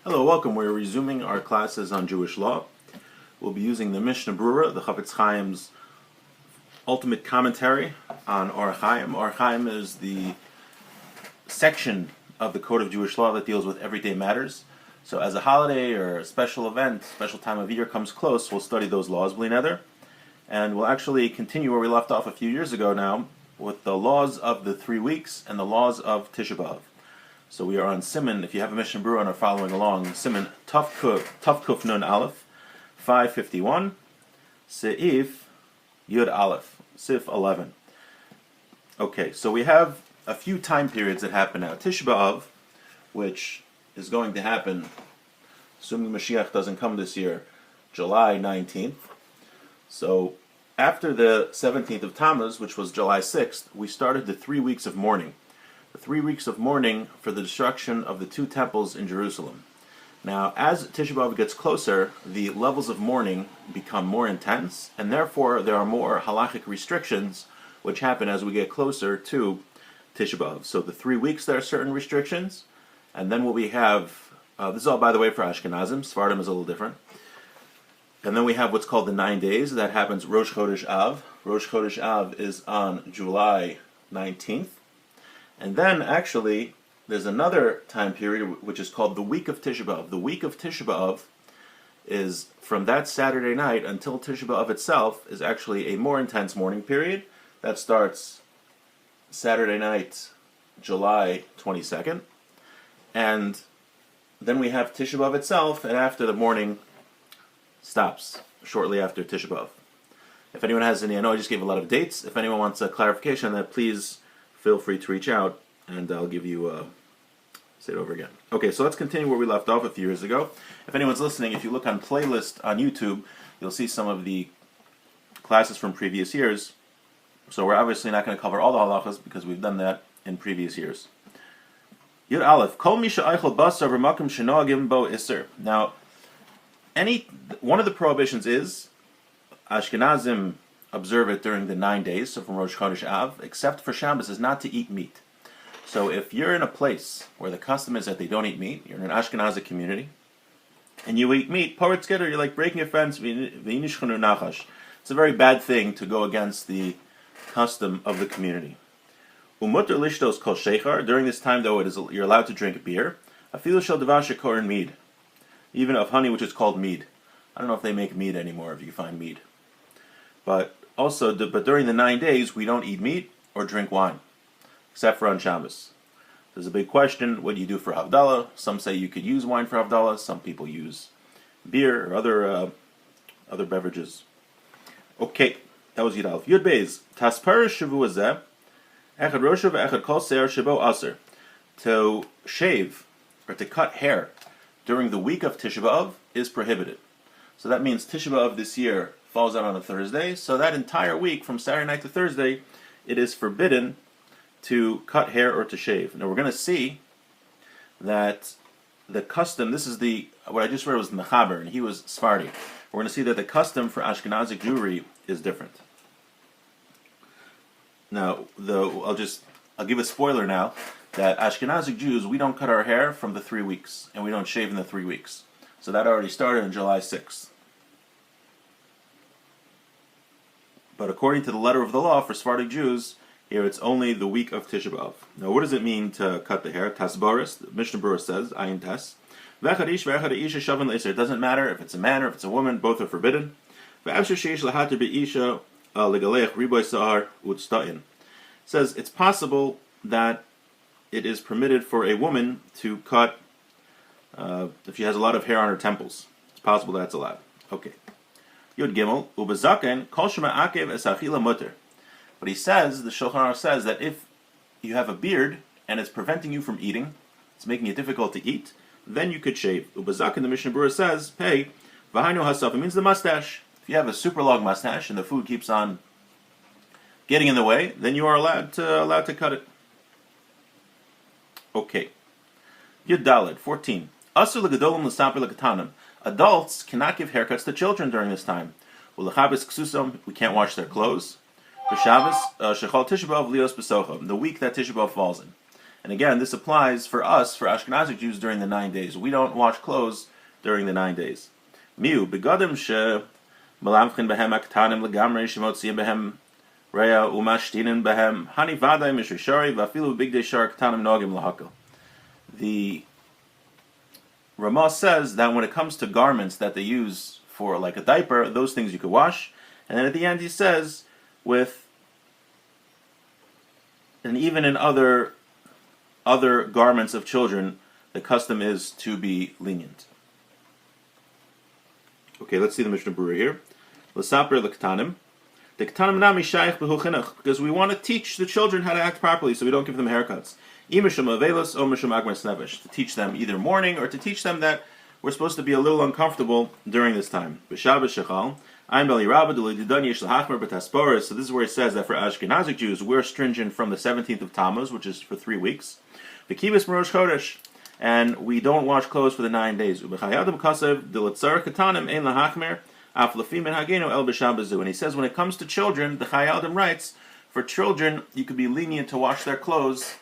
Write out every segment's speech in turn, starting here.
Hello, welcome. We're resuming our classes on Jewish law. We'll be using the Mishnah Brura, the Chafetz Chaim's ultimate commentary on Or Chaim. Or Chaim is the section of the Code of Jewish Law that deals with everyday matters. So as a holiday or a special event, special time of year comes close, we'll study those laws, Bli Neder. And we'll actually continue where we left off a few years ago now with the laws of the 3 weeks and the laws of Tisha B'Av. So we are on Siman, if you have a Mishnah Brura and are following along, Siman Tuf Kuf Nun Aleph, 551, Seif Yud Aleph, Sif 11. Okay, so we have a few time periods that happen now. Tisha B'Av, which is going to happen, assuming Mashiach doesn't come this year, July 19th. So after the 17th of Tammuz, which was July 6th, we started the 3 weeks of mourning. The 3 weeks of mourning for the destruction of the 2 temples in Jerusalem. Now, as Tisha B'Av gets closer, the levels of mourning become more intense, and therefore there are more halachic restrictions which happen as we get closer to Tisha B'Av. So the 3 weeks there are certain restrictions, and then what we have, this is all by the way for Ashkenazim, Sephardim is a little different. And then we have what's called the 9 days, that happens Rosh Chodesh Av. Rosh Chodesh Av is on July 19th. And then, actually, there's another time period which is called the week of Tisha B'Av. The week of Tisha B'Av is from that Saturday night until Tisha B'Av itself is actually a more intense mourning period. That starts Saturday night, July 22nd. And then we have Tisha B'Av itself, and after the mourning stops, shortly after Tisha B'Av. If anyone has any, I know I just gave a lot of dates. If anyone wants a clarification on that, please feel free to reach out, and I'll give you, say it over again. Okay, so let's continue where we left off a few years ago. If anyone's listening, if you look on playlist on YouTube, you'll see some of the classes from previous years. So we're obviously not going to cover all the halachas because we've done that in previous years. Yud Aleph, Kol Misha Eichel Basar V'Makom Shenoagim Bo Iser. Now, one of the prohibitions is Ashkenazim observe it during the 9 days, so from Rosh Chodesh Av, except for Shabbos, is not to eat meat. So if you're in a place where the custom is that they don't eat meat, you're in an Ashkenazi community, and you eat meat, Poretz Geder, you're like breaking a fence, V'inishchanu Nachash. It's a very bad thing to go against the custom of the community. Umutter Lishtos Kol Shechar, during this time though, you're allowed to drink beer, Afilu Shel Devar Shekorin Mead, even of honey which is called mead. I don't know if they make mead anymore, if you find mead. But during the 9 days, we don't eat meat or drink wine, except for on Shabbos. There's a big question, what do you do for Havdalah? Some say you could use wine for Havdalah, some people use beer or other beverages. Okay, that was Yud Aleph. Yud Beis, Tasparish Shavu Azeh, Echad Rosha ve'Echad Kol Seir Shebo Aser. To shave, or to cut hair, during the week of Tisha B'Av is prohibited. So that means Tisha B'Av this year falls out on a Thursday, so that entire week, from Saturday night to Thursday, it is forbidden to cut hair or to shave. Now we're going to see that the custom, what I just read was Mechaber, and he was Sephardi. We're going to see that the custom for Ashkenazic Jewry is different. Now, I'll give a spoiler now, that Ashkenazic Jews, we don't cut our hair from the 3 weeks, and we don't shave in the 3 weeks. So that already started on July 6th. But according to the letter of the law for Sephardic Jews, here it's only the week of Tisha B'Av. Now, what does it mean to cut the hair? Tasbaris, the Mishnah Brura says, Ayin Tas. It doesn't matter if it's a man or if it's a woman, both are forbidden. It says it's possible that it is permitted for a woman to cut if she has a lot of hair on her temples. It's possible that's allowed. Okay. Yud Gimel, ubezaken kol shema akev es achila mutter. But he says, the Shulchan Aruch says, that if you have a beard and it's preventing you from eating, it's making it difficult to eat, then you could shave. Ubezaken, the Mishnah Brura says, hey, v'hainu hasaf, it means the mustache. If you have a super long mustache and the food keeps on getting in the way, then you are allowed to cut it. Okay. Yud Daled, 14. Asur l'gedolim l'saper l'katanim. Adults cannot give haircuts to children during this time. We can't wash their clothes. The week that Tisha B'Av falls in. And again, this applies for us, for Ashkenazic Jews, during the 9 days. We don't wash clothes during the 9 days. Miu begadim she melamchin behem aktanim legamrei shemotziim behem reya umashtinim behem hani vaday mishishari vafilu bigdei shar aktanim nogim lahakal. The Ramah says that when it comes to garments that they use for like a diaper, those things you could wash. And then at the end he says, and even in other garments of children, the custom is to be lenient. Okay, let's see the Mishnah Berurah here. L'saper l'ktanim. The ktanim nami shayich b'hu chinuch, because we want to teach the children how to act properly, so we don't give them haircuts. Imishum avelos o mishum agmas nevesh, to teach them either mourning or to teach them that we're supposed to be a little uncomfortable during this time. B'shabbos shechal. So this is where it says that for Ashkenazic Jews, we're stringent from the 17th of Tammuz, which is for 3 weeks. The Kibis Morosh Chodesh, and we don't wash clothes for the 9 days. And he says when it comes to children, the Chayadim writes, for children, you could be lenient to wash their clothes,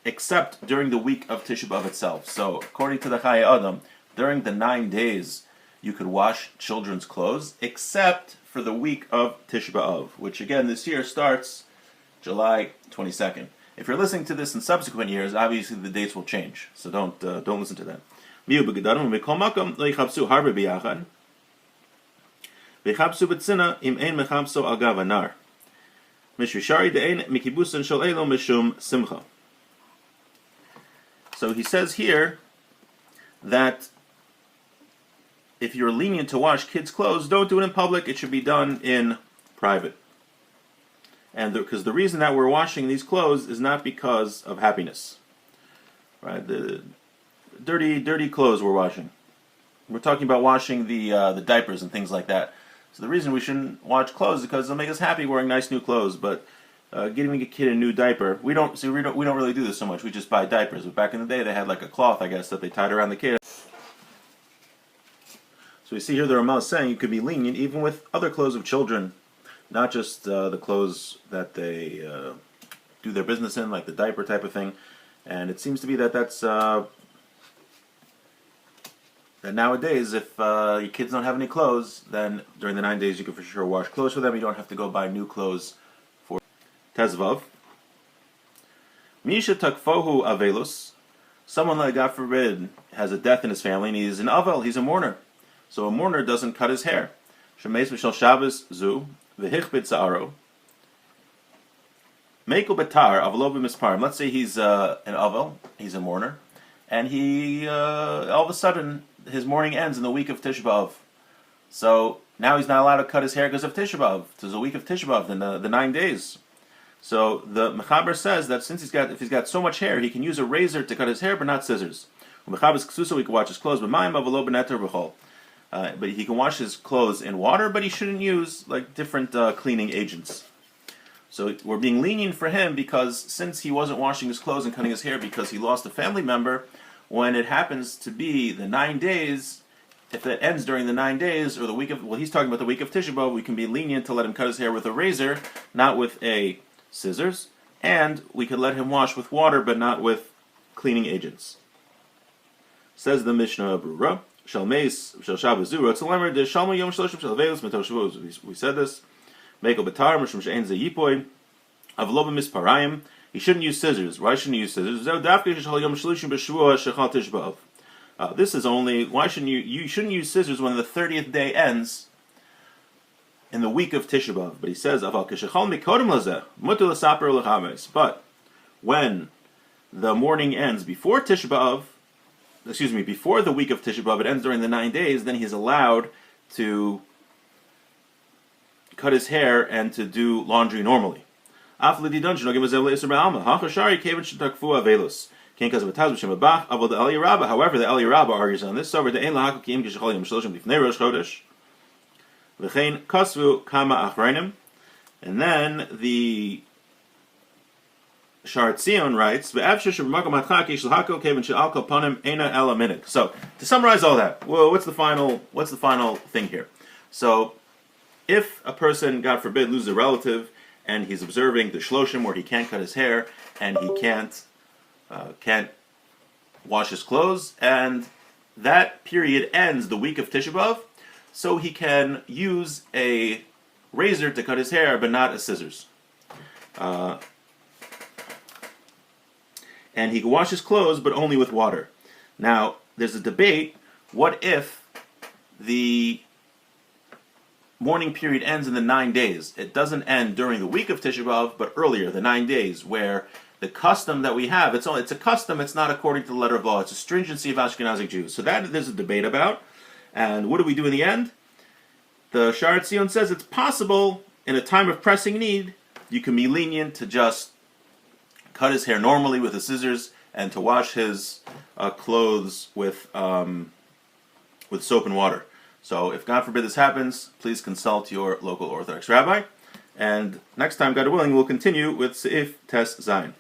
except during the week of Tisha B'Av itself. So according to the Chayadim, during the 9 days, you could wash children's clothes, except for the week of Tisha B'Av, which again this year starts July 22nd. If you're listening to this in subsequent years, obviously the dates will change, so don't listen to that. So he says here that if you're lenient to wash kids' clothes, don't do it in public. It should be done in private. And because the reason that we're washing these clothes is not because of happiness, right? The dirty clothes we're washing. We're talking about washing the diapers and things like that. So the reason we shouldn't wash clothes is because it'll make us happy wearing nice new clothes. But giving a kid a new diaper, we don't really do this so much. We just buy diapers. But back in the day, they had like a cloth, I guess, that they tied around the kid. So we see here the Ramah is saying you could be lenient even with other clothes of children, not just the clothes that they do their business in, like the diaper type of thing. And it seems to be that nowadays, if your kids don't have any clothes, then during the 9 days you can for sure wash clothes for them. You don't have to go buy new clothes for Tezvav. Misha takfohu avelus. Someone, like God forbid, has a death in his family and he's an avel, he's a mourner. So a mourner doesn't cut his hair. Shemeis v'shel Shabbos zu v'hichbit za'aro. Meiko betar avlo b'misparim. Let's say he's an avel, he's a mourner, and he all of a sudden his mourning ends in the week of Tisha B'Av. So now he's not allowed to cut his hair because of Tisha B'Av. There's a week of Tisha B'Av, the 9 days. So the Mechaber says that if he's got so much hair, he can use a razor to cut his hair, but not scissors. Mechaber's ksusa, he can wash his clothes, but ma'im avlo b'neter b'chol. But he can wash his clothes in water, but he shouldn't use like different cleaning agents. So we're being lenient for him because since he wasn't washing his clothes and cutting his hair because he lost a family member, when it happens to be the 9 days, if it ends during the 9 days or the week of, he's talking about the week of Tisha B'Av, we can be lenient to let him cut his hair with a razor, not with a scissors, and we could let him wash with water, but not with cleaning agents. Says the Mishnah Berurah. We said this. He shouldn't use scissors. Why shouldn't he use scissors? This is only, why shouldn't you shouldn't use scissors when the 30th day ends in the week of Tisha B'Av. But he says, but when the morning ends before Tisha B'Av, before the week of Tisha B'Av, it ends during the 9 days, then he's allowed to cut his hair and to do laundry normally. However, the Eli Rabbah argues on this. And then the Shar Tzion writes, so to summarize all that, well, what's the final thing here? So if a person, God forbid, loses a relative and he's observing the Shloshim where he can't cut his hair and he can't can't wash his clothes, and that period ends the week of Tisha B'Av, so he can use a razor to cut his hair, but not a scissors. And he can wash his clothes, but only with water. Now, there's a debate. What if the mourning period ends in the 9 days? It doesn't end during the week of Tisha B'Av, but earlier, the 9 days, where the custom that we have, it's a custom, it's not according to the letter of law, it's a stringency of Ashkenazic Jews. So that there's a debate about. And what do we do in the end? The Sha'ar Tzion says it's possible, in a time of pressing need, you can be lenient to just cut his hair normally with the scissors and to wash his clothes with soap and water. So if God forbid this happens, please consult your local Orthodox rabbi. And next time, God willing, we'll continue with Seif Tes Zayin.